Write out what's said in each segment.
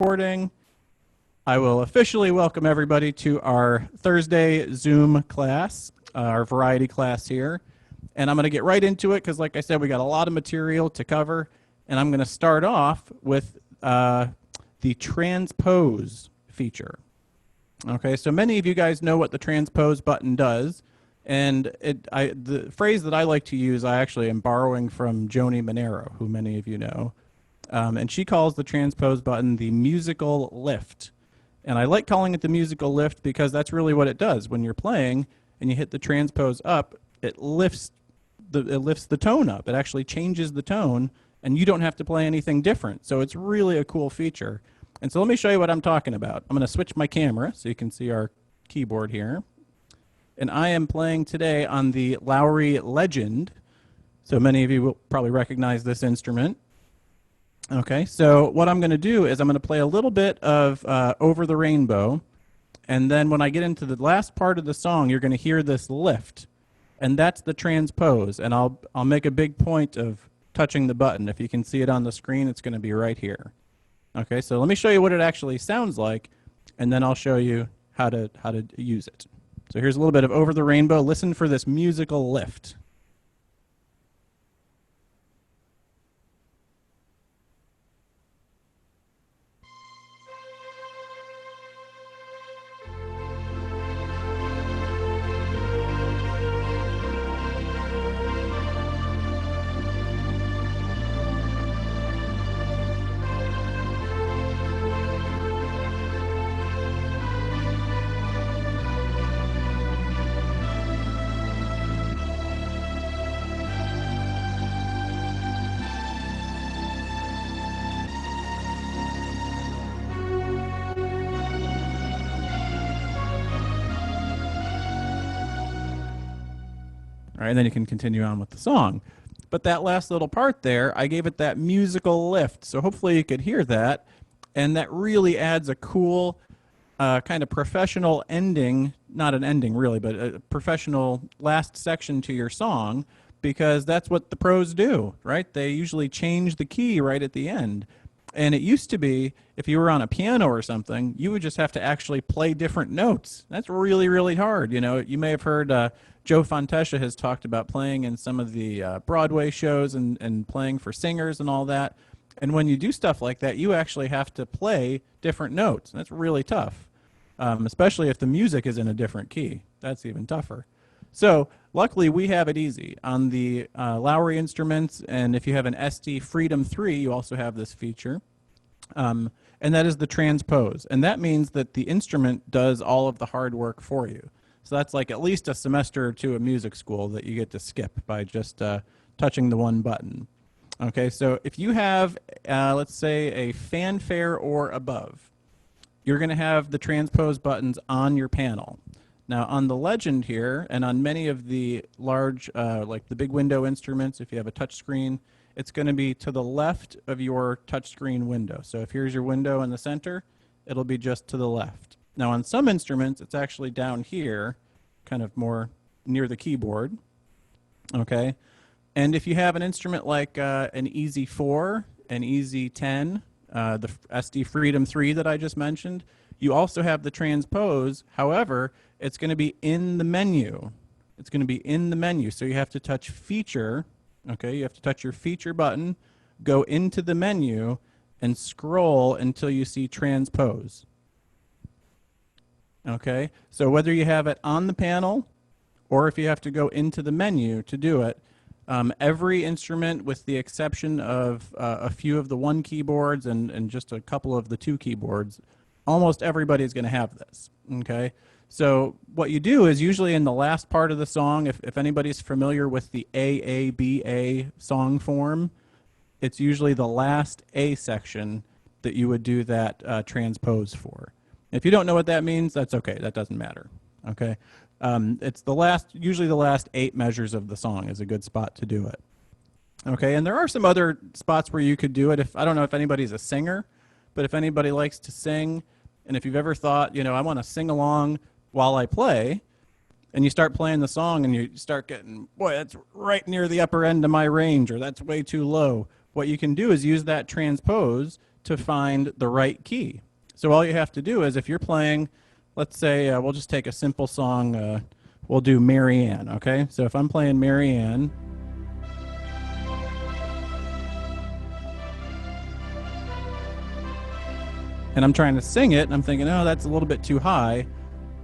recording. I will officially welcome everybody to our Thursday Zoom class, our variety class here. And I'm going to get right into it because, like I said, we got a lot of material to cover. And I'm going to start off with the Transpose feature. Okay, so many of you guys know what the Transpose button does. And the phrase that I like to use, I actually am borrowing from Joni Monero, who many of you know. And she calls the Transpose button the musical lift. And I like calling it the musical lift because that's really what it does. When you're playing and you hit the Transpose up, it lifts the tone up. It actually changes the tone, and you don't have to play anything different. So it's really a cool feature. And so let me show you what I'm talking about. I'm going to switch my camera so you can see our keyboard here. And I am playing today on the Lowry Legend. So many of you will probably recognize this instrument. Okay, so what I'm going to do is I'm going to play a little bit of Over the Rainbow, and then when I get into the last part of the song, you're going to hear this lift, and that's the Transpose, and I'll make a big point of touching the button. If you can see it on the screen, it's going to be right here. Okay, so let me show you what it actually sounds like, and then I'll show you how to use it. So here's a little bit of Over the Rainbow. Listen for this musical lift. All right, and then you can continue on with the song. But that last little part there, I gave it that musical lift. So hopefully you could hear that. And that really adds a cool kind of professional ending, not an ending really, but a professional last section to your song, because that's what the pros do, right? They usually change the key right at the end. And it used to be, if you were on a piano or something, you would just have to actually play different notes. That's really, really hard. You know, you may have heard Joe Fontesha has talked about playing in some of the Broadway shows and playing for singers and all that. And when you do stuff like that, you actually have to play different notes. That's really tough, especially if the music is in a different key. That's even tougher. So luckily, we have it easy on the Lowry instruments, and if you have an SD Freedom 3, you also have this feature, and that is the Transpose. And that means that the instrument does all of the hard work for you. So that's like at least a semester or two of music school that you get to skip by just touching the one button. Okay, so if you have, let's say, a fanfare or above, you're going to have the Transpose buttons on your panel. Now, on the Legend here, and on many of the large, like the big window instruments, if you have a touch screen, it's going to be to the left of your touchscreen window. So if here's your window in the center, it'll be just to the left. Now, on some instruments, it's actually down here, kind of more near the keyboard. Okay? And if you have an instrument like an Easy 4, an Easy 10, the SD Freedom 3 that I just mentioned, you also have the Transpose. However, it's going to be in the menu. It's going to be in the menu. So you have to touch Feature. Okay, you have to touch your Feature button, go into the menu, and scroll until you see Transpose. Okay, so whether you have it on the panel or if you have to go into the menu to do it, every instrument, with the exception of a few of the one keyboards and just a couple of the two keyboards, almost everybody is going to have this. Okay, so what you do is usually in the last part of the song, if anybody's familiar with the AABA song form, it's usually the last A section that you would do that Transpose for. If you don't know what that means, that's okay. That doesn't matter. Okay, it's usually the last 8 measures of the song is a good spot to do it. Okay, and there are some other spots where you could do it. I don't know if anybody's a singer, but if anybody likes to sing, and if you've ever thought, you know, I want to sing along while I play, and you start playing the song and you start getting, boy, that's right near the upper end of my range, or that's way too low. What you can do is use that Transpose to find the right key. So all you have to do is, if you're playing, let's say, we'll just take a simple song, we'll do Mary Ann, okay? So if I'm playing Mary Ann, and I'm trying to sing it, and I'm thinking, oh, that's a little bit too high,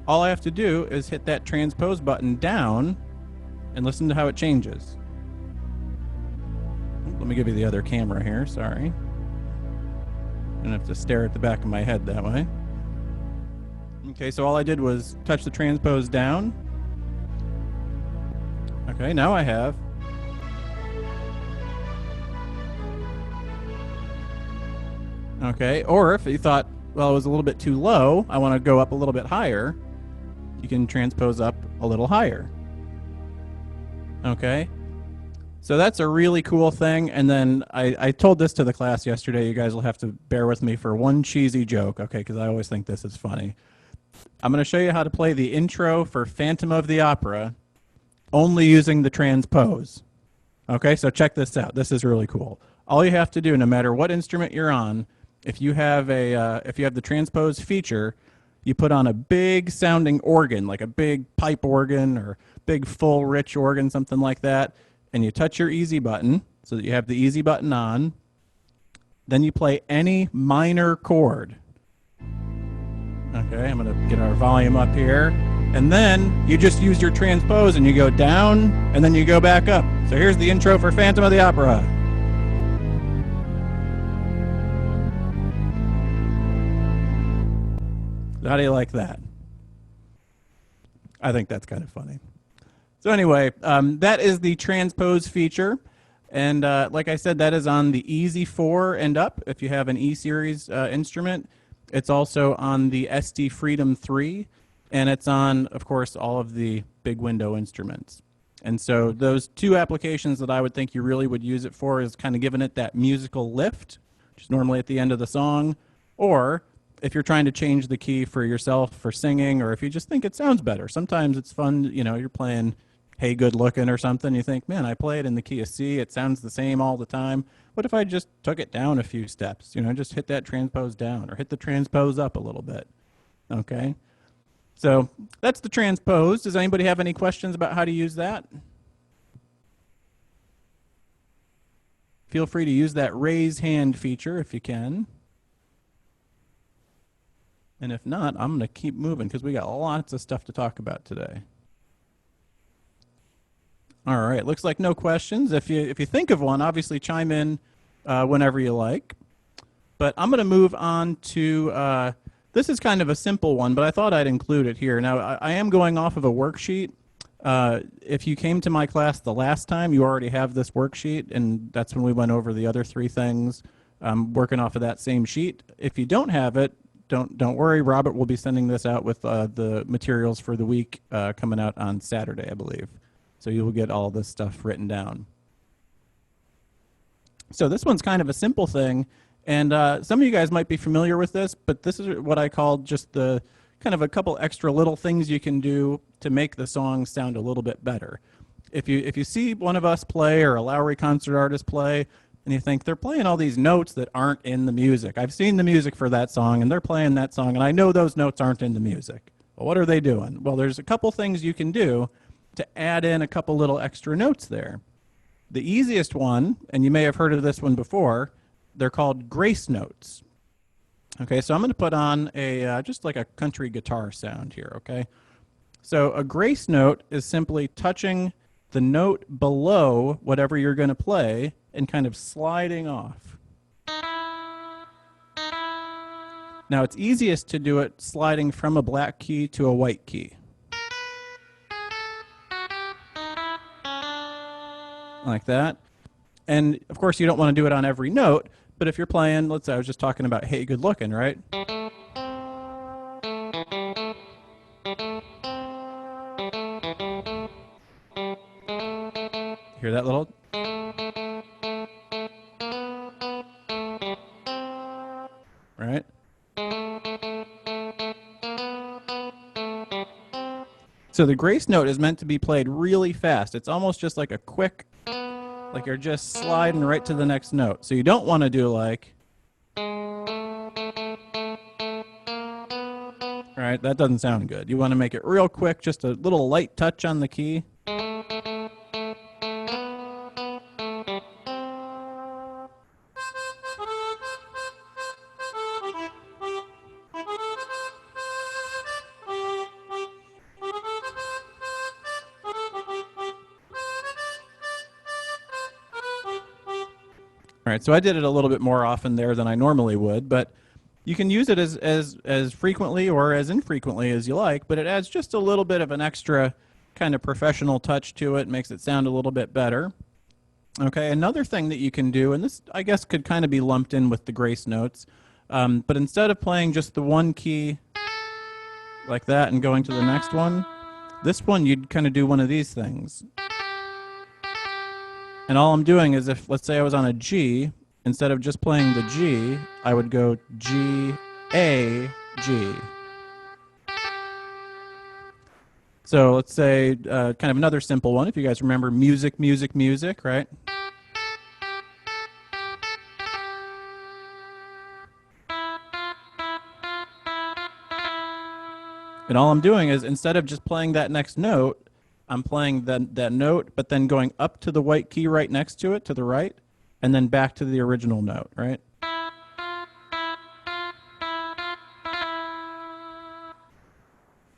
all I have to do is hit that transpose button down and listen to how it changes. Let me give you the other camera here, sorry. I don't have to stare at the back of my head that way. Okay, so all I did was touch the transpose down. Okay, now I have. Okay, or if you thought, well, it was a little bit too low, I want to go up a little bit higher, you can transpose up a little higher. Okay, so that's a really cool thing. And then I told this to the class yesterday. You guys will have to bear with me for one cheesy joke, okay, because I always think this is funny. I'm going to show you how to play the intro for Phantom of the Opera only using the transpose. Okay, so check this out. This is really cool. All you have to do, no matter what instrument you're on, if you have the transpose feature, you put on a big sounding organ, like a big pipe organ or big full rich organ, something like that, and you touch your easy button so that you have the easy button on. Then you play any minor chord. Okay, I'm going to get our volume up here. And then you just use your transpose and you go down and then you go back up. So here's the intro for Phantom of the Opera. How do you like that? I think that's kind of funny. So anyway, that is the transpose feature. And like I said, that is on the Easy 4 and up if you have an E-Series instrument. It's also on the SD Freedom 3. And it's on, of course, all of the big window instruments. And so those two applications that I would think you really would use it for is kind of giving it that musical lift, which is normally at the end of the song, or if you're trying to change the key for yourself for singing, or if you just think it sounds better. Sometimes it's fun, you know, you're playing Hey Good Lookin' or something, you think, man, I play it in the key of C, it sounds the same all the time. What if I just took it down a few steps? You know, just hit that transpose down or hit the transpose up a little bit, okay? So that's the transpose. Does anybody have any questions about how to use that? Feel free to use that raise hand feature if you can. And if not, I'm going to keep moving because we got lots of stuff to talk about today. All right, looks like no questions. If you think of one, obviously chime in whenever you like. But I'm going to move on to, this is kind of a simple one, but I thought I'd include it here. Now, I am going off of a worksheet. If you came to my class the last time, you already have this worksheet, and that's when we went over the other three things, working off of that same sheet. If you don't have it, don't worry. Robert will be sending this out with the materials for the week coming out on Saturday, I believe. So you will get all this stuff written down. So this one's kind of a simple thing, and some of you guys might be familiar with this, but this is what I call just the kind of a couple extra little things you can do to make the song sound a little bit better. If you see one of us play or a Lowry concert artist play, and you think they're playing all these notes that aren't in the music. I've seen the music for that song, and they're playing that song, and I know those notes aren't in the music. Well, what are they doing? Well, there's a couple things you can do to add in a couple little extra notes there. The easiest one, and you may have heard of this one before, they're called grace notes. Okay, so I'm going to put on a just like a country guitar sound here, okay? So a grace note is simply touching the note below whatever you're going to play and kind of sliding off. Now, it's easiest to do it sliding from a black key to a white key. Like that. And, of course, you don't want to do it on every note, but if you're playing, let's say I was just talking about Hey Good Lookin', right? Hear that little? Right? So the grace note is meant to be played really fast. It's almost just like a quick, like you're just sliding right to the next note. So you don't want to do like, right? That doesn't sound good. You want to make it real quick, just a little light touch on the key. All right, so I did it a little bit more often there than I normally would, but you can use it as frequently or as infrequently as you like, but it adds just a little bit of an extra kind of professional touch to it, makes it sound a little bit better. Okay, another thing that you can do, and this I guess could kind of be lumped in with the grace notes, but instead of playing just the one key like that and going to the next one, this one you'd kind of do one of these things. And all I'm doing is if, let's say I was on a G, instead of just playing the G, I would go G, A, G. So let's say kind of another simple one. If you guys remember music, music, music, right? And all I'm doing is instead of just playing that next note, I'm playing that note, but then going up to the white key right next to it, to the right, and then back to the original note, right?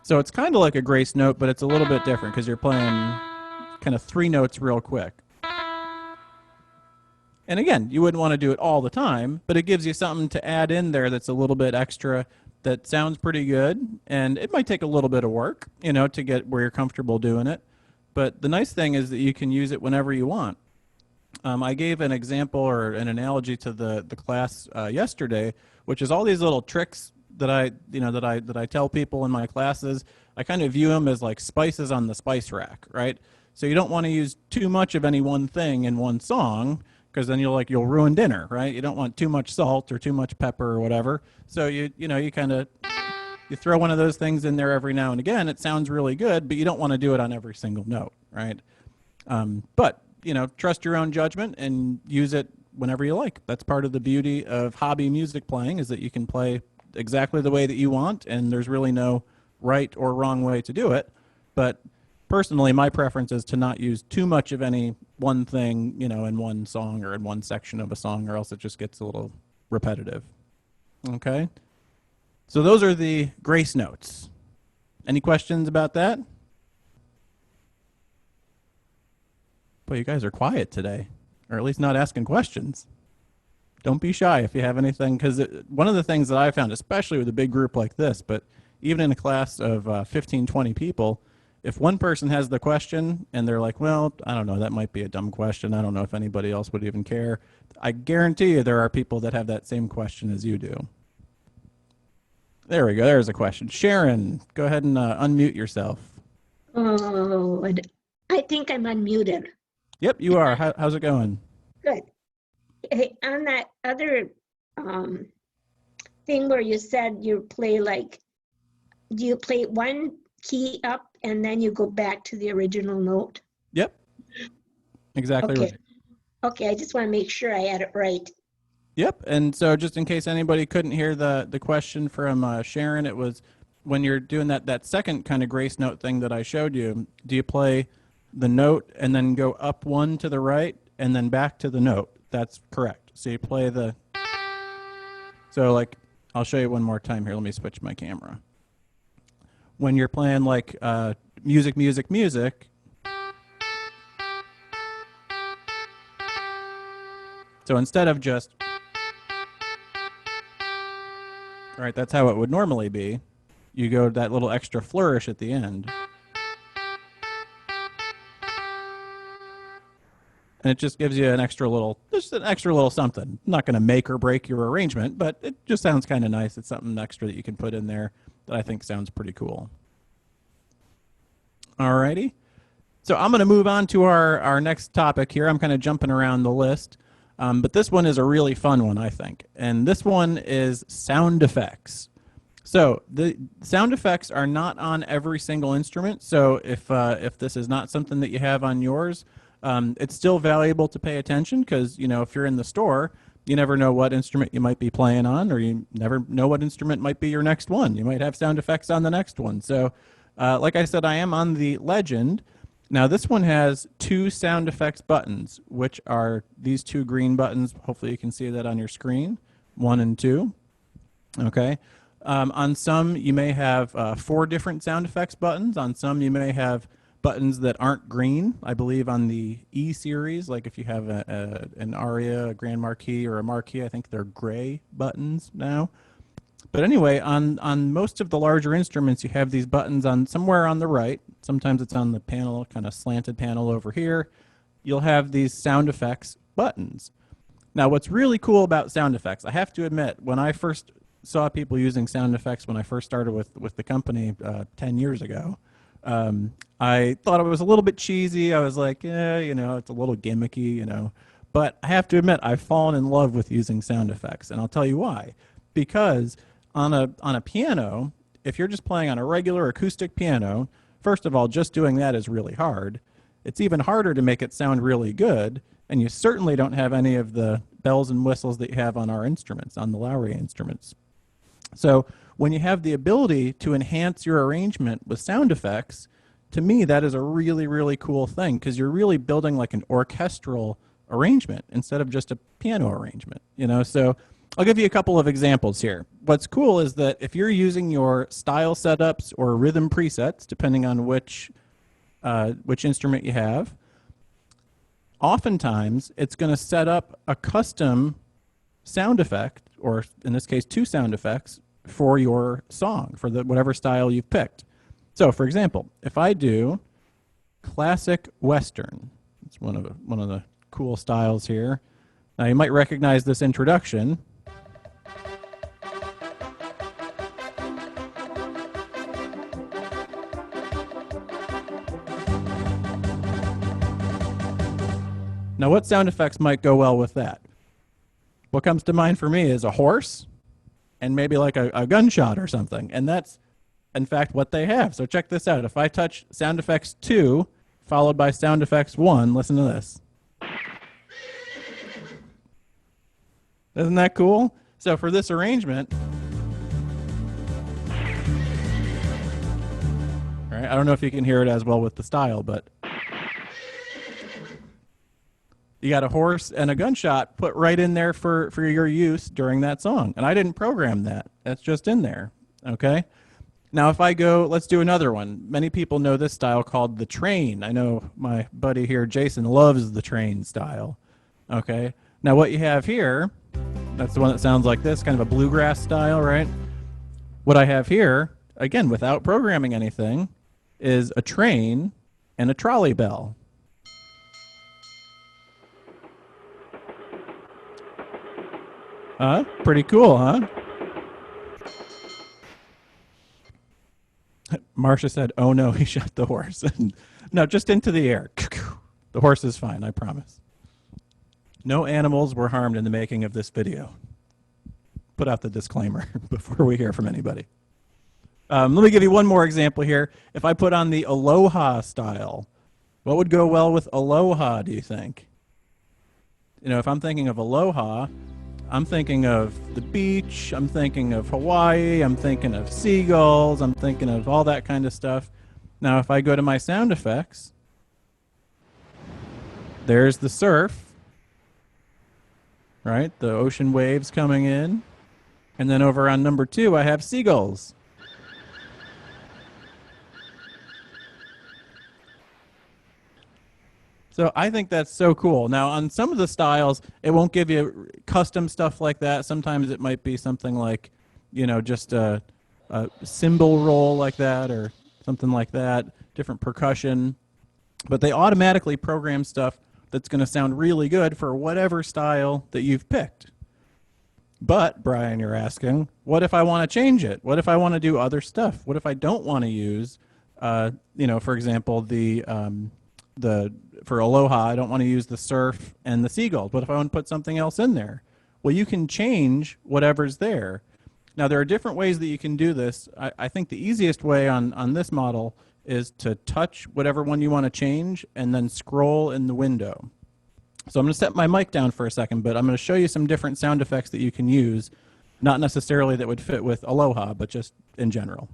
So it's kind of like a grace note, but it's a little bit different because you're playing kind of three notes real quick. And again, you wouldn't want to do it all the time, but it gives you something to add in there that's a little bit extra that sounds pretty good, and it might take a little bit of work, you know, to get where you're comfortable doing it. But the nice thing is that you can use it whenever you want. I gave an example or an analogy to the class yesterday, which is all these little tricks that I tell people in my classes. I kind of view them as like spices on the spice rack, right? So you don't want to use too much of any one thing in one song, because then you'll ruin dinner, right? You don't want too much salt or too much pepper or whatever. So you throw one of those things in there every now and again. It sounds really good, but you don't want to do it on every single note, right? But trust your own judgment and use it whenever you like. That's part of the beauty of hobby music playing, is that you can play exactly the way that you want, and there's really no right or wrong way to do it. But personally, my preference is to not use too much of any one thing, in one song or in one section of a song, or else it just gets a little repetitive. Okay? So those are the grace notes. Any questions about that? Boy, you guys are quiet today, or at least not asking questions. Don't be shy if you have anything, because one of the things that I found, especially with a big group like this, but even in a class of 15, 20 people, if one person has the question and they're like, well, I don't know, that might be a dumb question, I don't know if anybody else would even care, I guarantee you there are people that have that same question as you do. There we go. There's a question. Sharon, go ahead and unmute yourself. Oh, I think I'm unmuted. Yep, you are. How's it going? Good. Hey, on that other thing where you said you play do you play one key up and then you go back to the original note? Yep. Exactly right. Okay, I just want to make sure I had it right. Yep, and so just in case anybody couldn't hear the question from Sharon, it was when you're doing that second kind of grace note thing that I showed you, do you play the note and then go up one to the right and then back to the note? That's correct. So you play I'll show you one more time here. Let me switch my camera. When you're playing music, music, music, so instead of just, right, that's how it would normally be. You go that little extra flourish at the end. And it just gives you just an extra little something. Not going to make or break your arrangement, but it just sounds kind of nice. It's something extra that you can put in there that I think sounds pretty cool. Alrighty. So I'm going to move on to our next topic here. I'm kind of jumping around the list. But this one is a really fun one, I think. And this one is sound effects. So the sound effects are not on every single instrument. So if this is not something that you have on yours, it's still valuable to pay attention because, if you're in the store, You never know what instrument you might be playing on, or you never know what instrument might be your next one. You might have sound effects on the next one. So, like I said, I am on the Legend. Now, this one has 2 sound effects buttons, which are these 2 green buttons. Hopefully, you can see that on your screen, 1 and 2. Okay. On some, you may have 4 different sound effects buttons. On some, you may have buttons that aren't green. I believe on the E series, like if you have an Aria, a Grand Marquis, or a Marquis, I think they're gray buttons now. But anyway, on most of the larger instruments, you have these buttons on somewhere on the right. Sometimes it's on the panel, kind of slanted panel over here. You'll have these sound effects buttons. Now, what's really cool about sound effects, I have to admit, when I first saw people using sound effects when I first started with the company 10 years ago, I thought it was a little bit cheesy. I was like, yeah, you know, it's a little gimmicky, you know. But I have to admit, I've fallen in love with using sound effects, and I'll tell you why. Because on a piano, if you're just playing on a regular acoustic piano, first of all, just doing that is really hard. It's even harder to make it sound really good, and you certainly don't have any of the bells and whistles that you have on our instruments, on the Lowry instruments. So when you have the ability to enhance your arrangement with sound effects, to me that is a really, really cool thing, because you're really building like an orchestral arrangement instead of just a piano arrangement, you know. So I'll give you a couple of examples here. What's cool is that if you're using your style setups or rhythm presets, depending on which instrument you have, oftentimes it's going to set up a custom sound effect, or in this case 2 sound effects, for your song, for whatever style you've picked. So for example, if I do classic Western, it's one of the cool styles here. Now you might recognize this introduction. Now what sound effects might go well with that? What comes to mind for me is a horse and maybe like a gunshot or something. And that's, in fact, what they have. So check this out. If I touch sound effects 2, followed by sound effects 1, listen to this. Isn't that cool? So for this arrangement, all right, I don't know if you can hear it as well with the style, but you got a horse and a gunshot put right in there for your use during that song. And I didn't program that. That's just in there. Okay? Now, if I go, let's do another one. Many people know this style called the train. I know my buddy here, Jason, loves the train style. Okay? Now, what you have here, that's the one that sounds like this, kind of a bluegrass style, right? What I have here, again, without programming anything, is a train and a trolley bell. Pretty cool, huh? Marcia said, oh no, he shot the horse. No, just into the air. The horse is fine, I promise. No animals were harmed in the making of this video. Put out the disclaimer before we hear from anybody. Let me give you one more example here. If I put on the Aloha style, what would go well with Aloha, do you think? You know, if I'm thinking of Aloha, I'm thinking of the beach, I'm thinking of Hawaii, I'm thinking of seagulls, I'm thinking of all that kind of stuff. Now, if I go to my sound effects, there's the surf, right? The ocean waves coming in. And then over on number 2, I have seagulls. So I think that's so cool. Now, on some of the styles, it won't give you custom stuff like that. Sometimes it might be something like, you know, just a cymbal roll like that or something like that, different percussion. But they automatically program stuff that's going to sound really good for whatever style that you've picked. But, Brian, you're asking, what if I want to change it? What if I want to do other stuff? What if I don't want to use, you know, for example, for Aloha, I don't want to use the surf and the seagulls. What if I want to put something else in there? Well, you can change whatever's there. Now, there are different ways that you can do this. I think the easiest way on this model is to touch whatever one you want to change and then scroll in the window. So I'm going to set my mic down for a second, but I'm going to show you some different sound effects that you can use, not necessarily that would fit with Aloha, but just in general.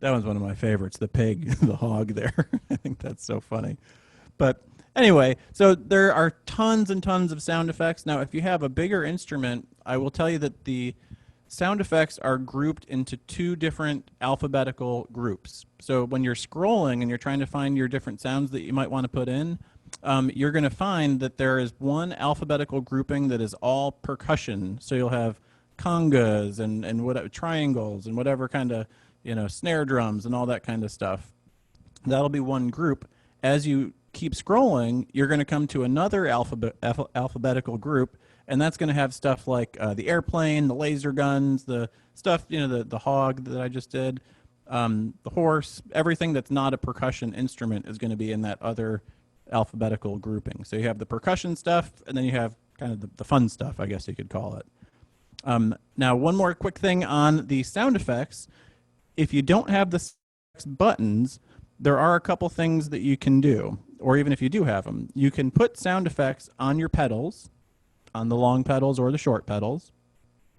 That one's one of my favorites, the pig, the hog there. I think that's so funny. But anyway, so there are tons and tons of sound effects. Now, if you have a bigger instrument, I will tell you that the sound effects are grouped into two different alphabetical groups. So when you're scrolling and you're trying to find your different sounds that you might want to put in, you're going to find that there is one alphabetical grouping that is all percussion. So you'll have congas and what triangles and whatever kind of snare drums and all that kind of stuff. That'll be one group. As you keep scrolling, you're going to come to another alphabetical group, and that's going to have stuff like the airplane, the laser guns, the stuff, the hog that I just did, the horse, everything that's not a percussion instrument is going to be in that other alphabetical grouping. So you have the percussion stuff, and then you have kind of the fun stuff, I guess you could call it. Now, one more quick thing on the sound effects. If you don't have the buttons, there are a couple things that you can do, or even if you do have them. You can put sound effects on your pedals, on the long pedals or the short pedals.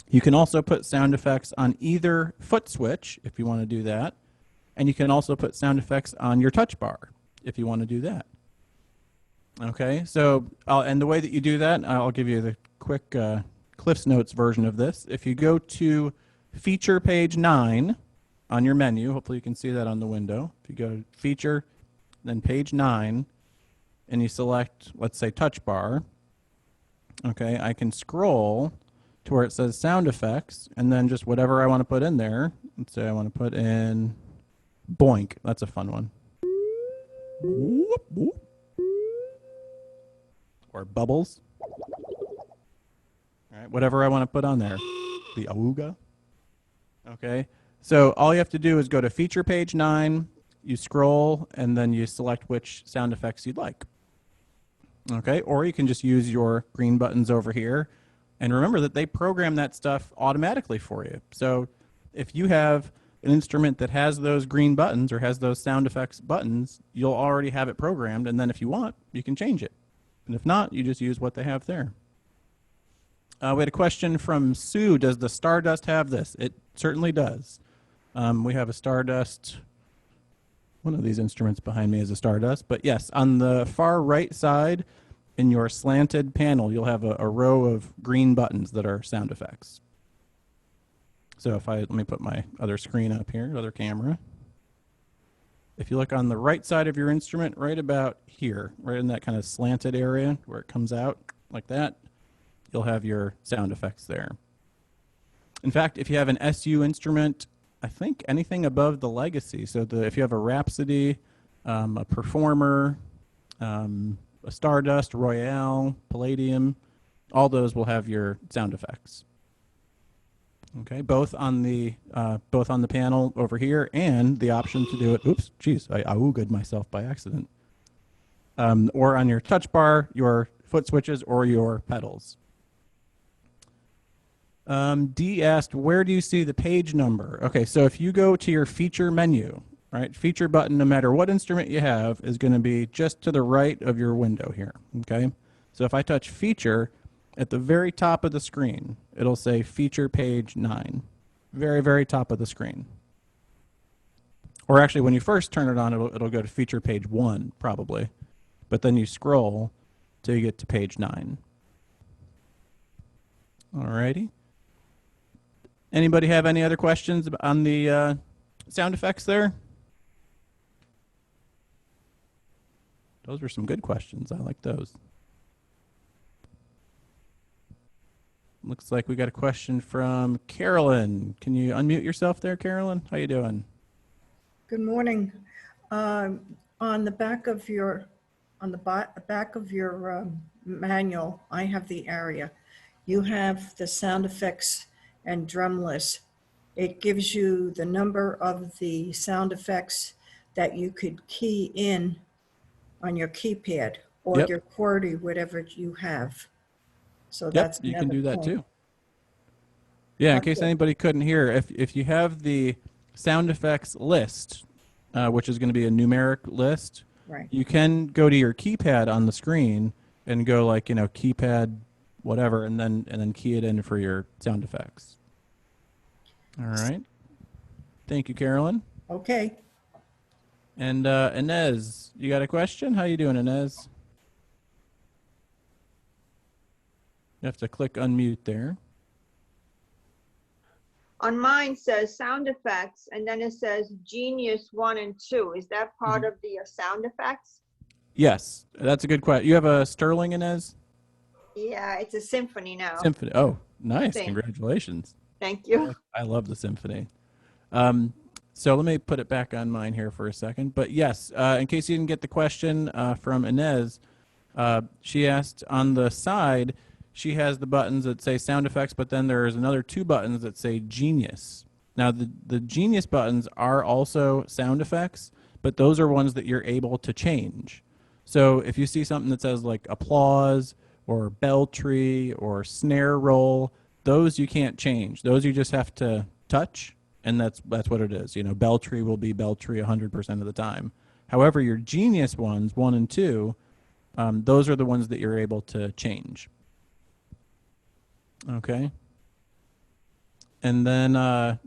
You can also put sound effects on either foot switch if you want to do that. And you can also put sound effects on your touch bar if you want to do that. Okay, so and the way that you do that, I'll give you the quick Cliff's Notes version of this. If you go to feature page 9 on your menu, hopefully you can see that on the window. If you go to feature, then page 9, and you select, let's say, touch bar, okay, I can scroll to where it says sound effects, and then just whatever I want to put in there. Let's say I want to put in boink. That's a fun one. Whoop, whoop. Or bubbles. All right, whatever I want to put on there. The auga. Okay, so all you have to do is go to feature page 9, you scroll, and then you select which sound effects you'd like. Okay, or you can just use your green buttons over here. And remember that they program that stuff automatically for you. So if you have an instrument that has those green buttons or has those sound effects buttons, you'll already have it programmed. And then if you want, you can change it. And if not, you just use what they have there. We had a question from Sue. Does the Stardust have this? It certainly does. We have a Stardust. One of these instruments behind me is a Stardust. But yes, on the far right side in your slanted panel, you'll have a row of green buttons that are sound effects. So let me put my other screen up here, other camera. If you look on the right side of your instrument, right about here, right in that kind of slanted area where it comes out like that, you'll have your sound effects there. In fact, if you have an SU instrument, I think anything above the Legacy, so if you have a Rhapsody, a Performer, a Stardust, Royale, Palladium, all those will have your sound effects. Okay, both on the panel over here, and the option to do it. Oops, geez, I auged myself by accident. Or on your touch bar, your foot switches, or your pedals. D asked, where do you see the page number? Okay, so if you go to your feature menu, right, feature button, no matter what instrument you have, is going to be just to the right of your window here. Okay, so if I touch feature, at the very top of the screen, it'll say feature page 9. Very, very top of the screen. Or actually, when you first turn it on, it'll go to feature page 1, probably. But then you scroll till you get to page 9. Alrighty. Anybody have any other questions on the sound effects there? Those were some good questions. I like those. Looks like we got a question from Carolyn. Can you unmute yourself there, Carolyn? How you doing? Good morning. On the back of your, back of your manual, I have the area. You have the sound effects and drum list. It gives you the number of the sound effects that you could key in on your keypad or Yep. your QWERTY, whatever you have. So Yep, that's you can another do that point. too. Yeah, in case Okay. anybody couldn't hear, if you have the sound effects list, which is going to be a numeric list, Right. you can go to your keypad on the screen and go like, keypad whatever, and then key it in for your sound effects. All right. Thank you, Carolyn. Okay. And Inez, you got a question? How you doing, Inez? You have to click unmute there. On mine says sound effects, and then it says Genius 1 and 2. Is that part of the sound effects? Yes, that's a good question. You have a Sterling, Inez? Yeah, it's a symphony now. Symphony. Oh, nice. Same. Congratulations. Thank you. I love the symphony. So let me put it back on mine here for a second. But yes, in case you didn't get the question from Inez, she asked on the side, she has the buttons that say sound effects, but then there's another 2 buttons that say Genius. Now, the Genius buttons are also sound effects, but those are ones that you're able to change. So if you see something that says like applause or bell tree or snare roll, those you can't change. Those you just have to touch, and that's what it is. Bell tree will be bell tree 100% of the time. However, your Genius ones, 1 and 2, those are the ones that you're able to change. Okay. And then,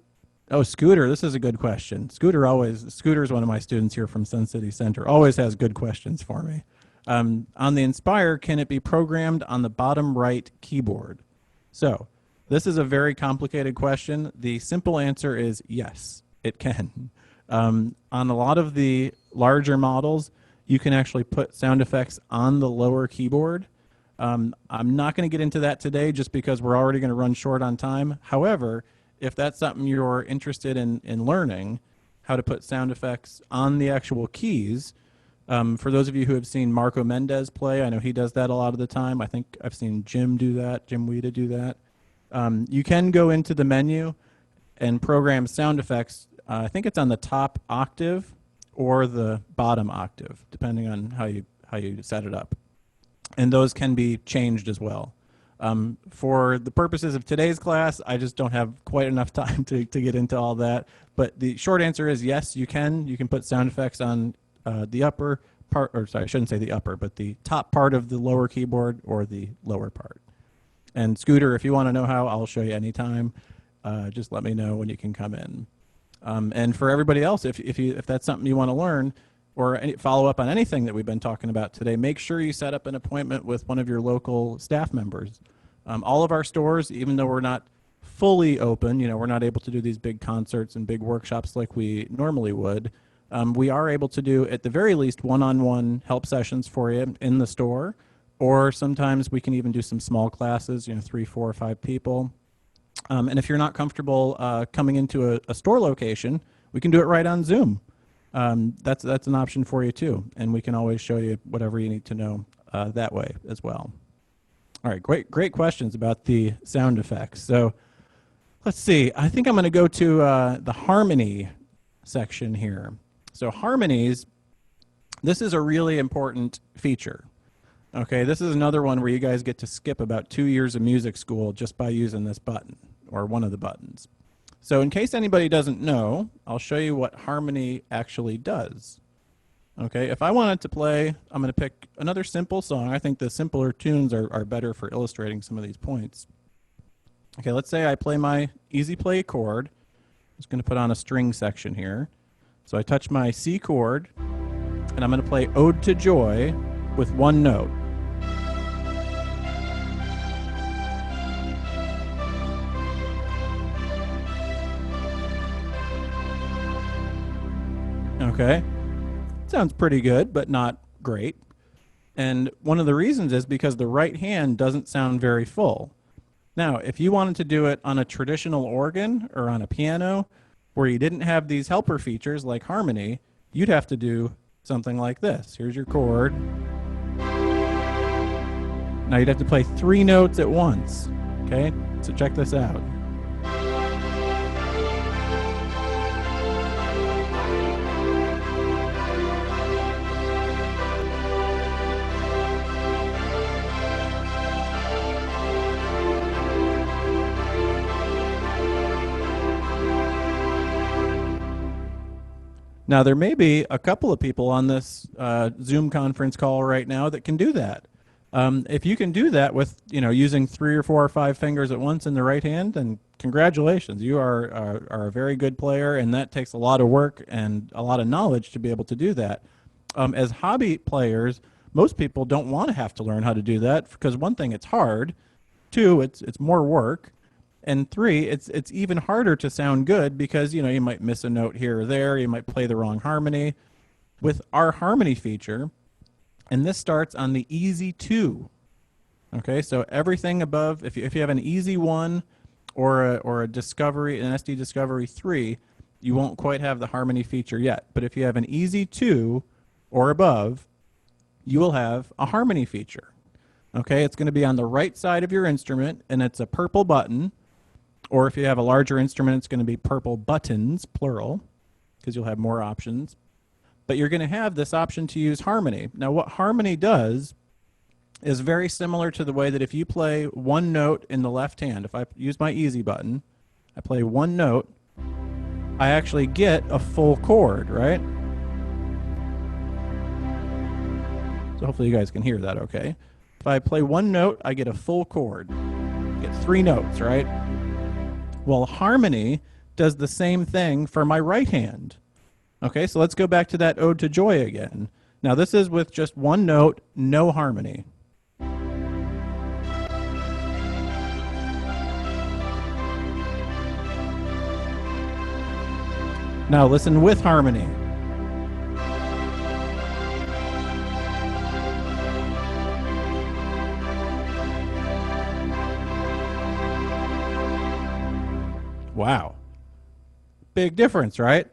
Scooter, this is a good question. Scooter is one of my students here from Sun City Center, always has good questions for me. On the Inspire, can it be programmed on the bottom right keyboard? So this is a very complicated question. The simple answer is yes, it can. On a lot of the larger models, you can actually put sound effects on the lower keyboard. I'm not going to get into that today just because we're already going to run short on time. However, if that's something you're interested in learning, how to put sound effects on the actual keys, for those of you who have seen Marco Mendez play, I know he does that a lot of the time. I think I've seen Jim Weeda do that. You can go into the menu and program sound effects. I think it's on the top octave or the bottom octave, depending on how you set it up. And those can be changed as well. For the purposes of today's class, I just don't have quite enough time to get into all that. But the short answer is yes, you can. You can put sound effects on the upper part, or sorry, I shouldn't say the upper, but the top part of the lower keyboard or the lower part. And Scooter, if you want to know how, I'll show you anytime. Just let me know when you can come in. And for everybody else, if that's something you want to learn, or follow up on anything that we've been talking about today, make sure you set up an appointment with one of your local staff members. All of our stores, even though we're not fully open, we're not able to do these big concerts and big workshops like we normally would, we are able to do, at the very least, one-on-one help sessions for you in the store, or sometimes we can even do some small classes, 3, 4, or 5 people. And if you're not comfortable coming into a store location, we can do it right on Zoom. That's an option for you too, and we can always show you whatever you need to know that way as well. All right, great questions about the sound effects. So let's see. I think I'm going to go to the harmony section here. So harmonies, this is a really important feature. Okay, this is another one where you guys get to skip about 2 years of music school just by using this button or one of the buttons. So in case anybody doesn't know, I'll show you what harmony actually does. Okay, if I wanted to play, I'm going to pick another simple song. I think the simpler tunes are better for illustrating some of these points. Okay, let's say I play my easy play chord. I'm just going to put on a string section here. So I touch my C chord, and I'm going to play Ode to Joy with one note. Okay, sounds pretty good, but not great. And one of the reasons is because the right hand doesn't sound very full. Now, if you wanted to do it on a traditional organ or on a piano, where you didn't have these helper features like harmony, you'd have to do something like this. Here's your chord. Now you'd have to play 3 notes at once. Okay, so check this out. Now, there may be a couple of people on this Zoom conference call right now that can do that. If you can do that with, using 3 or 4 or 5 fingers at once in the right hand, then congratulations. You are a very good player, and that takes a lot of work and a lot of knowledge to be able to do that. As hobby players, most people don't want to have to learn how to do that because, one thing, it's hard. 2, it's more work. And 3, it's even harder to sound good because, you might miss a note here or there. You might play the wrong harmony. With our harmony feature, and this starts on the easy 2. Okay, so everything above, if you have an easy 1 or a discovery, an SD discovery 3, you won't quite have the harmony feature yet. But if you have an easy 2 or above, you will have a harmony feature. Okay, it's going to be on the right side of your instrument, and it's a purple button. Or if you have a larger instrument, it's going to be purple buttons, plural, because you'll have more options. But you're going to have this option to use harmony. Now, what harmony does is very similar to the way that if you play 1 note in the left hand, if I use my easy button, I play 1 note, I actually get a full chord, right? So hopefully you guys can hear that okay. If I play 1 note, I get a full chord. I get 3 notes, right? Well, harmony does the same thing for my right hand. Okay, so let's go back to that Ode to Joy again. Now this is with just 1 note, no harmony. Now listen with harmony. Wow. Big difference, right?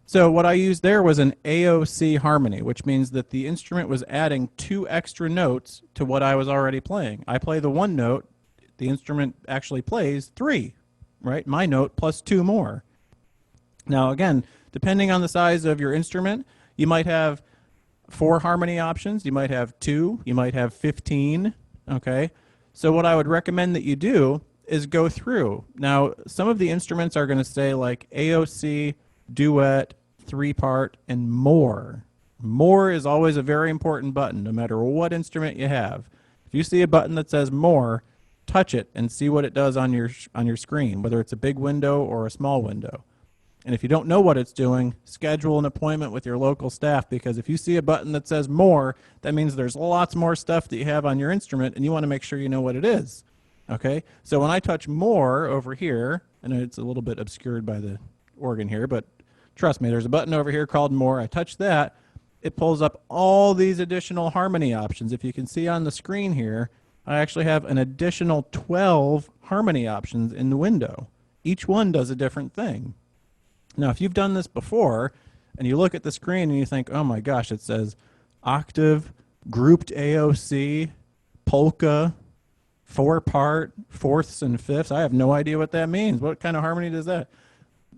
So what I used there was an AOC harmony, which means that the instrument was adding 2 extra notes to what I was already playing. I play the 1 note, the instrument actually plays 3, right? My note plus 2 more. Now again, depending on the size of your instrument, you might have 4 harmony options, you might have 2, you might have 15, okay? So what I would recommend that you do is go through. Now, some of the instruments are going to say like AOC, duet, 3-part, and more. More is always a very important button, no matter what instrument you have. If you see a button that says more, touch it and see what it does on your screen, whether it's a big window or a small window. And if you don't know what it's doing, schedule an appointment with your local staff, because if you see a button that says more, that means there's lots more stuff that you have on your instrument, and you want to make sure you know what it is. Okay, so when I touch more over here, I know it's a little bit obscured by the organ here, but trust me, there's a button over here called more. I touch that, it pulls up all these additional harmony options. If you can see on the screen here, I actually have an additional 12 harmony options in the window. Each one does a different thing. Now, if you've done this before, and you look at the screen and you think, oh my gosh, it says octave, grouped AOC, polka, 4-part, 4ths and 5ths. I have no idea what that means. What kind of harmony does that?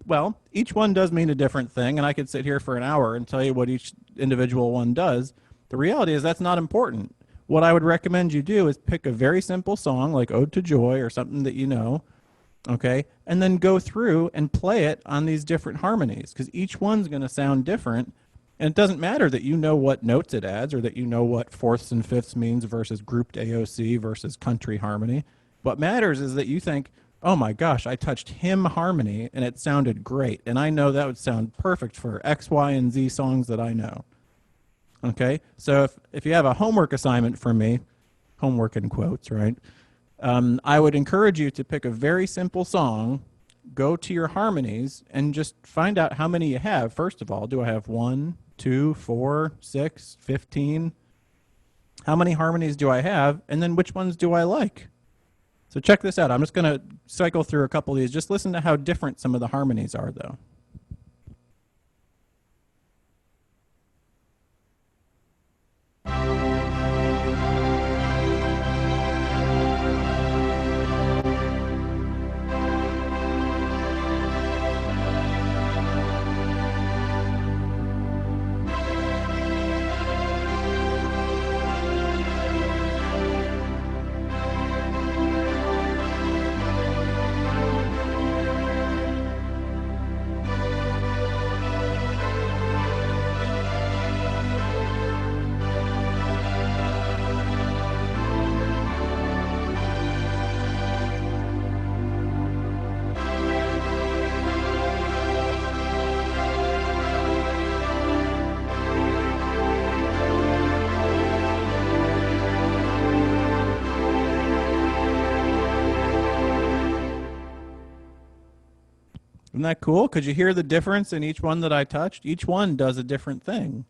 Well, each one does mean a different thing, and I could sit here for an hour and tell you what each individual one does. The reality is that's not important. What I would recommend you do is pick a very simple song like Ode to Joy or something that you know, okay, and then go through and play it on these different harmonies, because each one's going to sound different. And it doesn't matter that you know what notes it adds or that you know what 4ths and 5ths means versus grouped AOC versus country harmony. What matters is that you think, oh my gosh, I touched hymn harmony and it sounded great. And I know that would sound perfect for X, Y, and Z songs that I know. Okay, so if you have a homework assignment for me, homework in quotes, right? I would encourage you to pick a very simple song, go to your harmonies, and just find out how many you have. First of all, do I have 1, 2, 4, 6, 15? How many harmonies do I have? And then which ones do I like? So check this out. I'm just going to cycle through a couple of these. Just listen to how different some of the harmonies are, though. Isn't that cool? Could you hear the difference in each one that I touched? Each one does a different thing.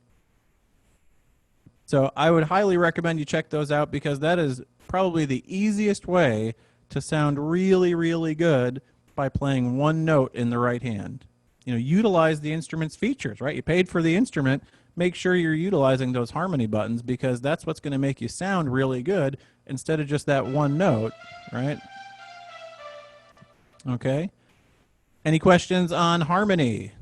So I would highly recommend you check those out because that is probably the easiest way to sound really, really good by playing one note in the right hand. You know, utilize the instrument's features, right? You paid for the instrument. Make sure you're utilizing those harmony buttons because that's what's going to make you sound really good instead of just that one note, right? Okay. Any questions on harmony?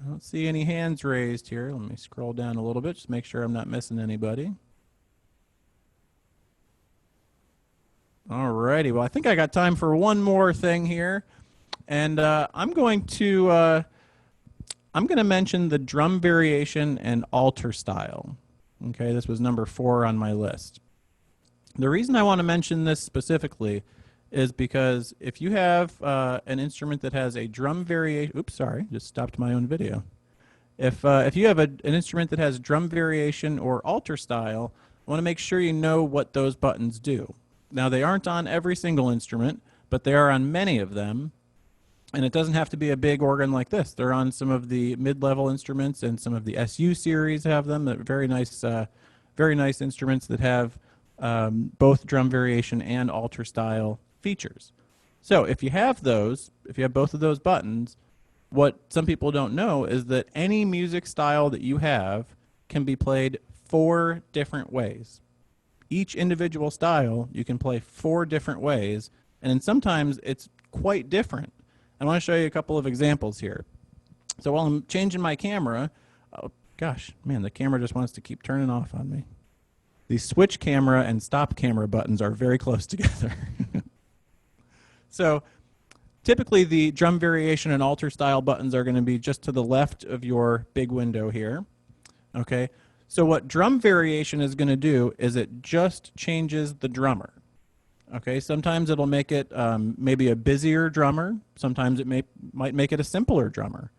I don't see any hands raised here. Let me scroll down a little bit, just make sure I'm not missing anybody. All righty. Well, I think I got time for one more thing here, and I'm going to mention the drum variation and alter style. Okay, this was number 4 on my list. The reason I want to mention this specifically is because if you have an instrument that has a drum variation, oops, sorry, just stopped my own video. If you have an instrument that has drum variation or alter style, I want to make sure you know what those buttons do. Now, they aren't on every single instrument, but they are on many of them. And it doesn't have to be a big organ like this. They're on some of the mid-level instruments, and some of the SU series have them. They're very nice instruments that have both drum variation and alter style features. So if you have those, if you have both of those buttons, what some people don't know is that any music style that you have can be played 4 different ways. Each individual style you can play 4 different ways, and then sometimes it's quite different. I want to show you a couple of examples here. So while I'm changing my camera, oh gosh, man, the camera just wants to keep turning off on me. The switch camera and stop camera buttons are very close together. So typically the drum variation and alter style buttons are going to be just to the left of your big window here. Okay. So what drum variation is going to do is it just changes the drummer. Okay, sometimes it'll make it maybe a busier drummer. Sometimes it might make it a simpler drummer.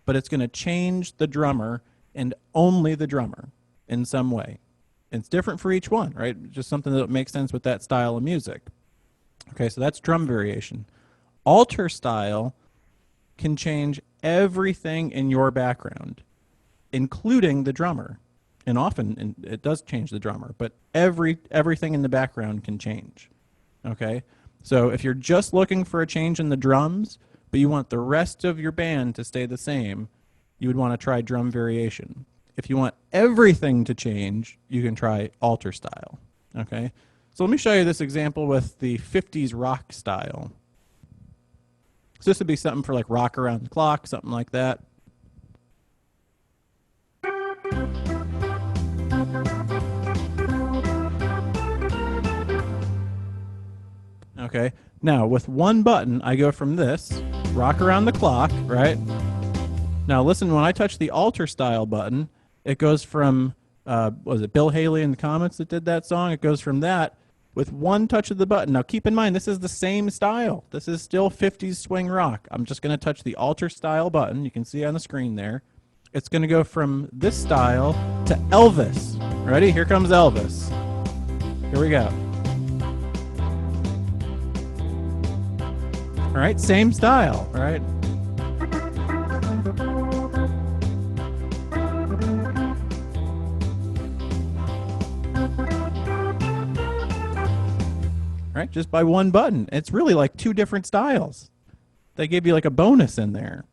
But it's going to change the drummer and only the drummer in some way. It's different for each one, right? Just something that makes sense with that style of music. Okay, so that's drum variation. Alter style can change everything in your background, including the drummer. And often it does change the drummer, but everything in the background can change. Okay, so if you're just looking for a change in the drums, but you want the rest of your band to stay the same, you would want to try drum variation. If you want everything to change, you can try alter style. Okay, so let me show you this example with the 50s rock style. So this would be something for like rock around the clock, something like that. Okay, now with one button, I go from this, rock around the clock, right? Now listen, when I touch the alter style button, it goes from, was it Bill Haley in the Comets that did that song? It goes from that with one touch of the button. Now keep in mind, this is the same style. This is still 50s swing rock. I'm just going to touch the alter style button. You can see on the screen there. It's going to go from this style to Elvis. Ready? Here comes Elvis. Here we go. All right, same style, right? Right, just by one button. It's really like 2 different styles. They give you like a bonus in there.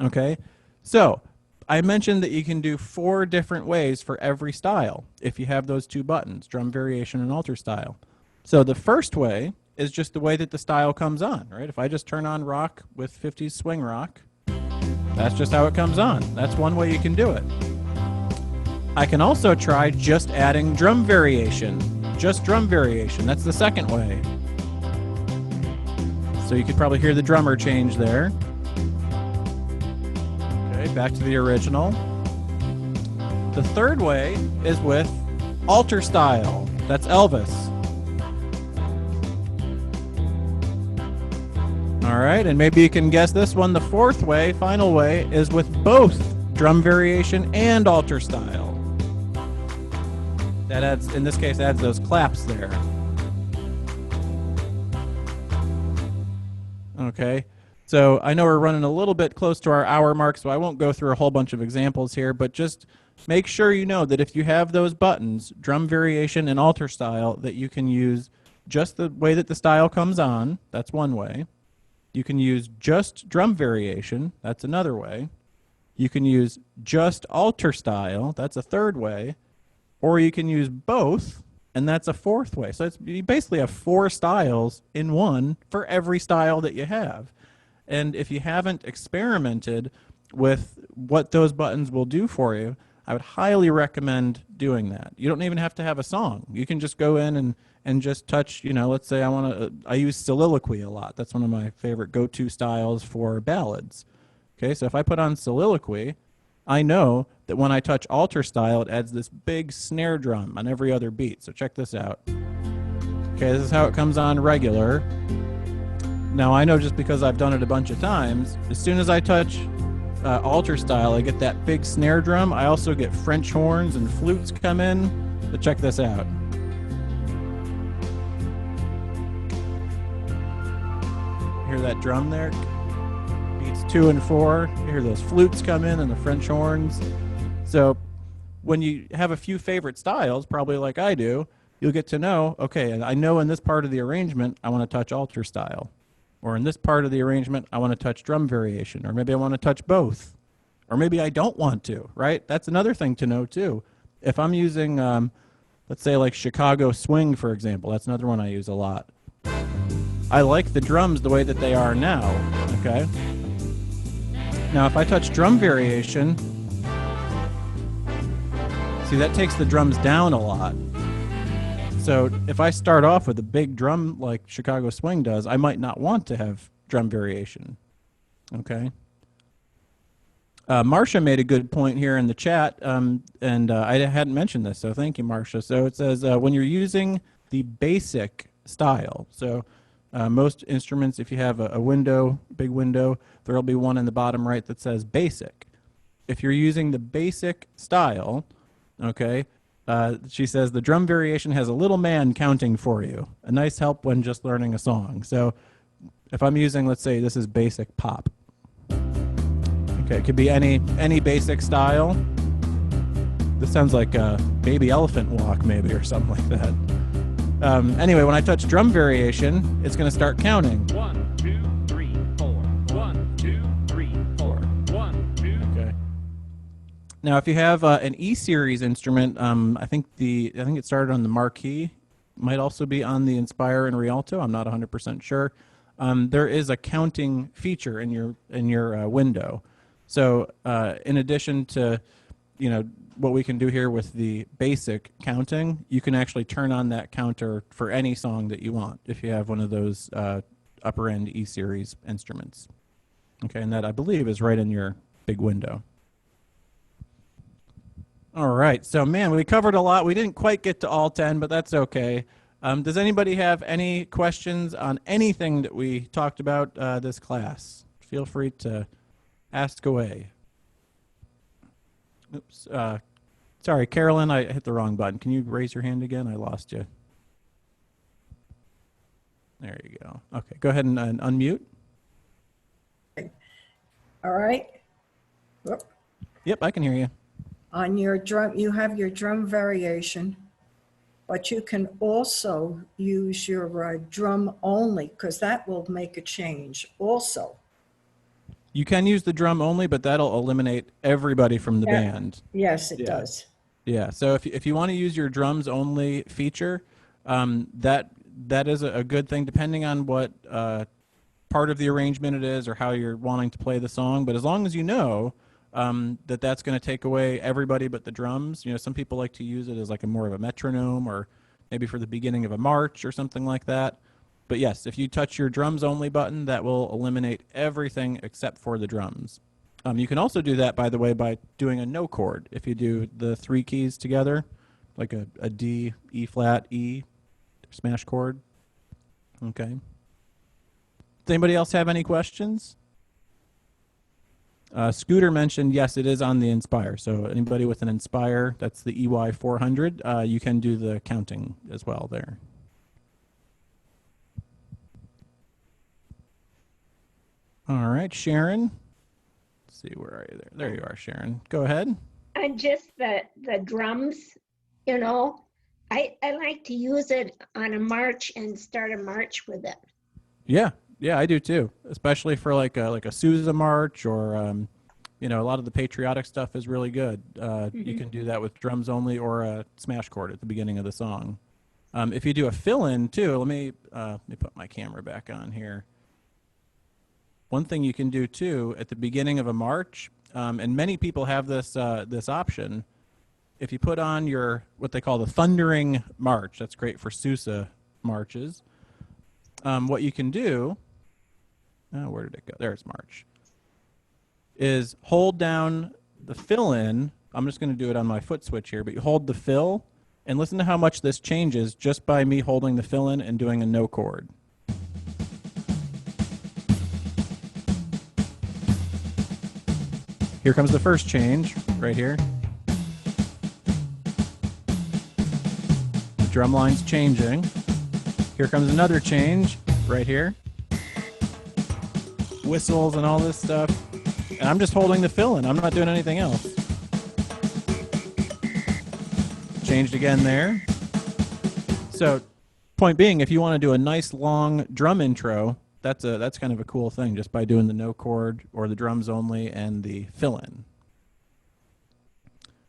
Okay, so I mentioned that you can do 4 different ways for every style if you have those 2 buttons, drum variation and alter style. So the first way is just the way that the style comes on, right? If I just turn on rock with 50s swing rock, that's just how it comes on. That's one way you can do it. I can also try just adding drum variation, just drum variation. That's the second way. So you could probably hear the drummer change there. Okay, back to the original. The third way is with alter style. That's Elvis. All right, and maybe you can guess this one. The fourth way, final way, is with both drum variation and alter style. That adds, in this case, adds those claps there. Okay. So I know we're running a little bit close to our hour mark, so I won't go through a whole bunch of examples here, but just make sure you know that if you have those buttons, drum variation and alter style, that you can use just the way that the style comes on. That's one way. You can use just drum variation. That's another way. You can use just alter style. That's a third way. Or you can use both, and that's a fourth way. So you basically have 4 styles in one for every style that you have. And if you haven't experimented with what those buttons will do for you, I would highly recommend doing that. You don't even have to have a song. You can just go in and just touch, let's say I use soliloquy a lot. That's one of my favorite go-to styles for ballads. Okay, so if I put on soliloquy, I know that when I touch alter style, it adds this big snare drum on every other beat. So check this out. Okay, this is how it comes on regular. Now I know just because I've done it a bunch of times, as soon as I touch alter style, I get that big snare drum. I also get French horns and flutes come in. So check this out. Hear that drum there? Beats 2 and 4. You hear those flutes come in and the French horns. So when you have a few favorite styles, probably like I do, you'll get to know, okay, I know in this part of the arrangement, I want to touch alter style. Or in this part of the arrangement, I want to touch drum variation. Or maybe I want to touch both. Or maybe I don't want to, right? That's another thing to know too. If I'm using, let's say like Chicago swing, for example, that's another one I use a lot. I like the drums the way that they are now, okay? Now, if I touch drum variation, see, that takes the drums down a lot. So if I start off with a big drum like Chicago swing does, I might not want to have drum variation, okay? Marcia made a good point here in the chat, and I hadn't mentioned this, so thank you, Marcia. So it says when you're using the basic style, so most instruments, if you have a window, big window, there will be one in the bottom right that says basic. If you're using the basic style, okay, she says the drum variation has a little man counting for you. A nice help when just learning a song. So if I'm using, let's say this is basic pop. Okay, it could be any basic style. This sounds like a baby elephant walk maybe or something like that. Anyway, when I touch drum variation, it's going to start counting. 1, 2, 3, 4. 1, 2, 3, 4. 1, 2. Okay. Now, if you have an E series instrument, I think it started on the Marquis, might also be on the Inspire and Rialto. I'm not 100% sure. There is a counting feature in your window. So, in addition to, what we can do here with the basic counting, you can actually turn on that counter for any song that you want if you have one of those upper end E series instruments. Okay, and that I believe is right in your big window. All right, so man, we covered a lot. We didn't quite get to all 10, but that's okay. Does anybody have any questions on anything that we talked about this class? Feel free to ask away. Oops. Sorry, Carolyn, I hit the wrong button. Can you raise your hand again? I lost you. There you go. Okay, go ahead and unmute. All right. Whoop. Yep, I can hear you. On your drum, you have your drum variation, but you can also use your drum only, because that will make a change also. You can use the drum only, but that'll eliminate everybody from the band. Yes, it does. Yeah, so if you want to use your drums only feature, that is a good thing depending on what part of the arrangement it is or how you're wanting to play the song. But as long as you know that's going to take away everybody but the drums. Some people like to use it as like more of a metronome or maybe for the beginning of a march or something like that. But yes, if you touch your drums only button, that will eliminate everything except for the drums. You can also do that, by the way, by doing a no chord. If you do the 3 keys together, like a D, E flat, E, smash chord. Okay. Does anybody else have any questions? Scooter mentioned, yes, it is on the Inspire. So anybody with an Inspire, that's the EY400, you can do the counting as well there. All right, Sharon. Let's see, where are you there? There you are, Sharon. Go ahead. And just the drums, you know, I like to use it on a march and start a march with it. Yeah, yeah, I do too. Especially for like a Sousa march or you know, a lot of the patriotic stuff is really good. You can do that with drums only or a smash chord at the beginning of the song. If you do a fill-in too, let me put my camera back on here. One thing you can do too at the beginning of a march, and many people have this this option. If you put on your what they call the thundering march, that's great for Sousa marches. What you can do, where did it go? There's march. Is hold down the fill-in. I'm just going to do it on my foot switch here, but you hold the fill and listen to how much this changes just by me holding the fill-in and doing a no chord. Here comes the first change right here. The drum line's changing. Here comes another change right here. Whistles and all this stuff. And I'm just holding the fill-in. I'm not doing anything else. Changed again there. So, point being, if you want to do a nice long drum intro, that's kind of a cool thing just by doing the no chord or the drums only and the fill-in.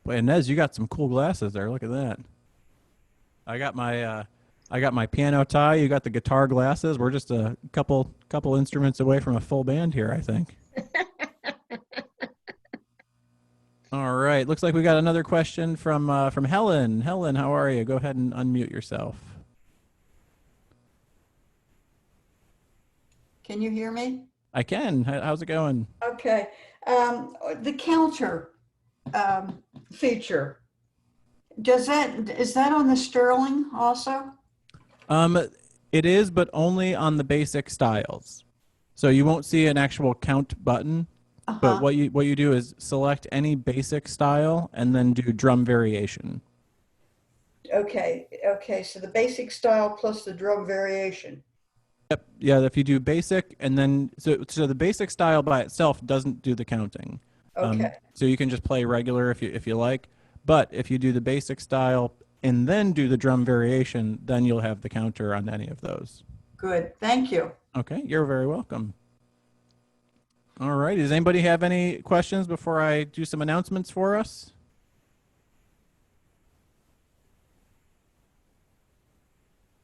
Boy, Inez, you got some cool glasses there. Look at that. I got my piano tie. You got the guitar glasses. We're just a couple instruments away from a full band here, I think. All right. Looks like we got another question from Helen. Helen, how are you? Go ahead and unmute yourself. Can you hear me? I can. How's it going? Okay. The counter feature, is that on the Sterling also? It is, but only on the basic styles. So you won't see an actual count button. But what you do is select any basic style and then do drum variation. Okay. So the basic style plus the drum variation. Yep. Yeah. If you do basic and then so the basic style by itself doesn't do the counting. Okay. So you can just play regular if you like. But if you do the basic style and then do the drum variation, then you'll have the counter on any of those. Good. Thank you. Okay. You're very welcome. All right. Does anybody have any questions before I do some announcements for us?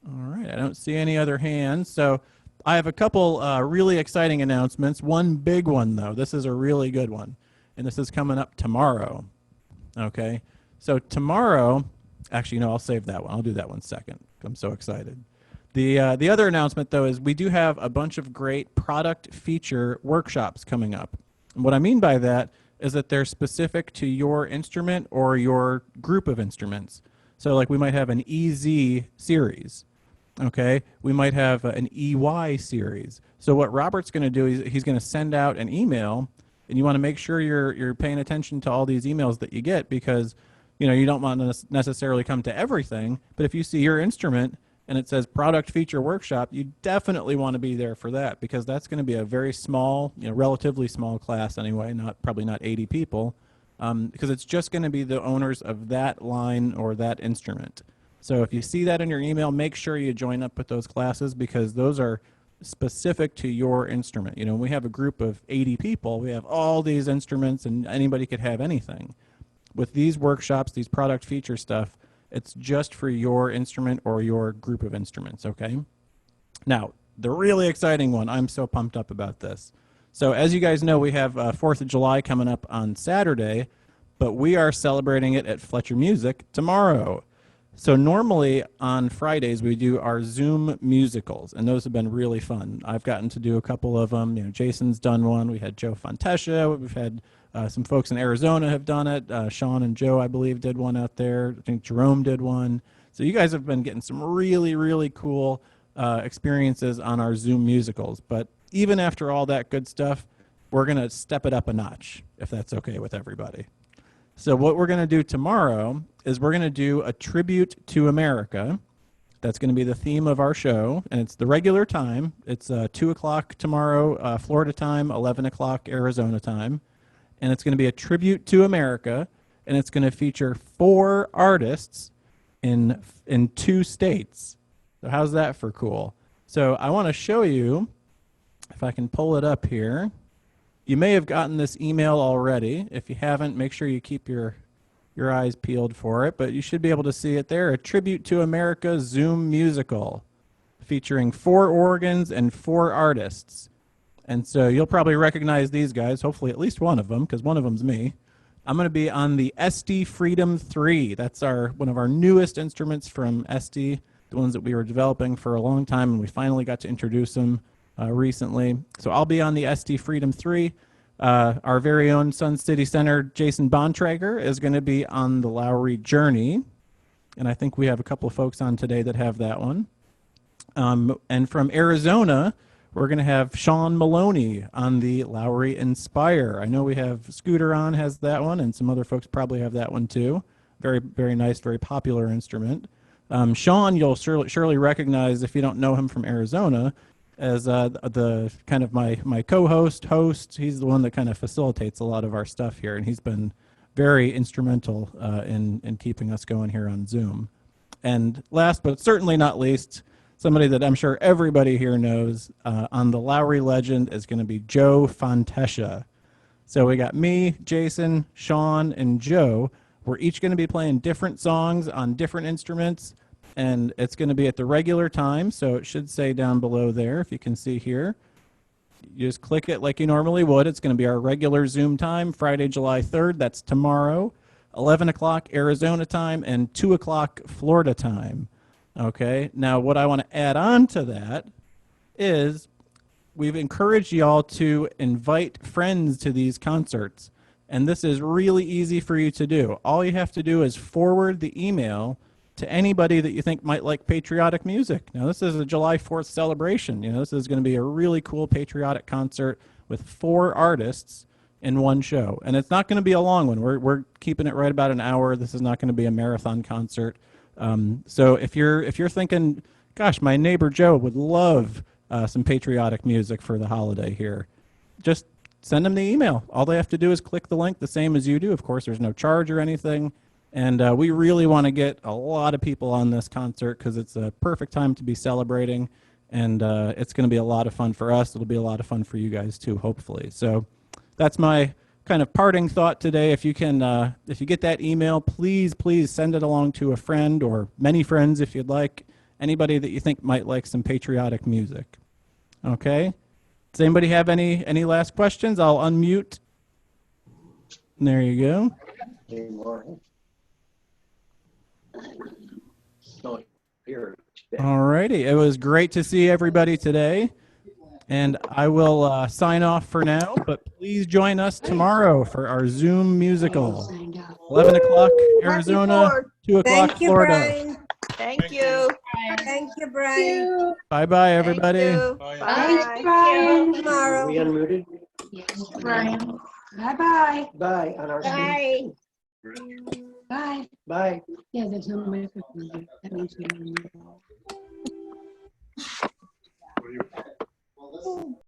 All right. I don't see any other hands. So I have a couple really exciting announcements. One big one, though. This is a really good one. And this is coming up tomorrow. Okay. So tomorrow, actually, no, I'll save that one. I'll do that one second. I'm so excited. The other announcement, though, is we do have a bunch of great product feature workshops coming up. And what I mean by that is that they're specific to your instrument or your group of instruments. So like we might have an EZ series, okay? We might have an EY series. So what Robert's going to do is he's going to send out an email, and you want to make sure you're paying attention to all these emails that you get because, you know, you don't want to necessarily come to everything, but if you see your instrument and it says product feature workshop, you definitely want to be there for that because that's going to be a very small, you know, relatively small class anyway, probably not 80 people, because it's just going to be the owners of that line or that instrument. So if you see that in your email, make sure you join up with those classes because those are specific to your instrument. You know, we have a group of 80 people, we have all these instruments and anybody could have anything. With these workshops, these product feature stuff, it's just for your instrument or your group of instruments, okay? Now, the really exciting one, I'm so pumped up about this. So as you guys know, we have 4th of July coming up on Saturday, but we are celebrating it at Fletcher Music tomorrow. So normally on Fridays, we do our Zoom musicals, and those have been really fun. I've gotten to do a couple of them. You know, Jason's done one. We had Joe Fontesha. We've had some folks in Arizona have done it. Sean and Joe, I believe, did one out there. I think Jerome did one. So you guys have been getting some really, really cool experiences on our Zoom musicals. But even after all that good stuff, we're going to step it up a notch, if that's okay with everybody. So what we're going to do tomorrow is we're going to do a tribute to America. That's going to be the theme of our show, and it's the regular time. It's 2 o'clock tomorrow, Florida time, 11 o'clock Arizona time, and it's going to be a tribute to America, and it's going to feature 4 artists in 2 states. So how's that for cool? So I want to show you, if I can pull it up here. You may have gotten this email already. If you haven't, make sure you keep your eyes peeled for it, but you should be able to see it there. A Tribute to America Zoom musical featuring 4 organs and 4 artists. And so you'll probably recognize these guys, hopefully at least one of them, because one of them's me. I'm going to be on the SD Freedom 3. That's one of our newest instruments from SD, the ones that we were developing for a long time, and we finally got to introduce them recently. So I'll be on the SD Freedom 3. Our very own Sun City Center, Jason Bontrager, is going to be on the Lowry Journey. And I think we have a couple of folks on today that have that one. And from Arizona, we're going to have Sean Maloney on the Lowry Inspire. I know we have Scooter has that one, and some other folks probably have that one too. Very, very nice, very popular instrument. Sean, you'll surely recognize if you don't know him from Arizona, as the kind of my co-host, host. He's the one that kind of facilitates a lot of our stuff here, and he's been very instrumental in keeping us going here on Zoom. And last but certainly not least, somebody that I'm sure everybody here knows on the Lowry Legend is going to be Joe Fontesha. So we got me, Jason, Sean, and Joe. We're each going to be playing different songs on different instruments, and it's going to be at the regular time, so it should say down below there, if you can see here. You just click it like you normally would. It's going to be our regular Zoom time, Friday, July 3rd. That's tomorrow, 11 o'clock Arizona time, and 2 o'clock Florida time. Okay, now what I want to add on to that is we've encouraged y'all to invite friends to these concerts, and this is really easy for you to do. All you have to do is forward the email to anybody that you think might like patriotic music. Now, this is a July 4th celebration. This is going to be a really cool patriotic concert with 4 artists in one show. And it's not going to be a long one. We're keeping it right about an hour. This is not going to be a marathon concert. So if you're thinking, gosh, my neighbor Joe would love some patriotic music for the holiday here, just send them the email. All they have to do is click the link the same as you do. Of course, there's no charge or anything. And we really want to get a lot of people on this concert because it's a perfect time to be celebrating. And it's going to be a lot of fun for us. It'll be a lot of fun for you guys too, hopefully. So that's my kind of parting thought today. If you can, if you get that email, please send it along to a friend or many friends if you'd like. Anybody that you think might like some patriotic music. Okay? Does anybody have any last questions? I'll unmute. There you go. All righty. It was great to see everybody today. And I will sign off for now, but please join us tomorrow for our Zoom musical. 11 o'clock Arizona, 2 o'clock Thank you, Florida. Brian. Thank you. Thank you, Brian. Bye-bye, everybody. Bye. Brian. Tomorrow. We unmuted? Brian. Bye-bye. Bye on our screen. Bye. Bye. Bye. Yeah, there's no microphone here. That means we don't need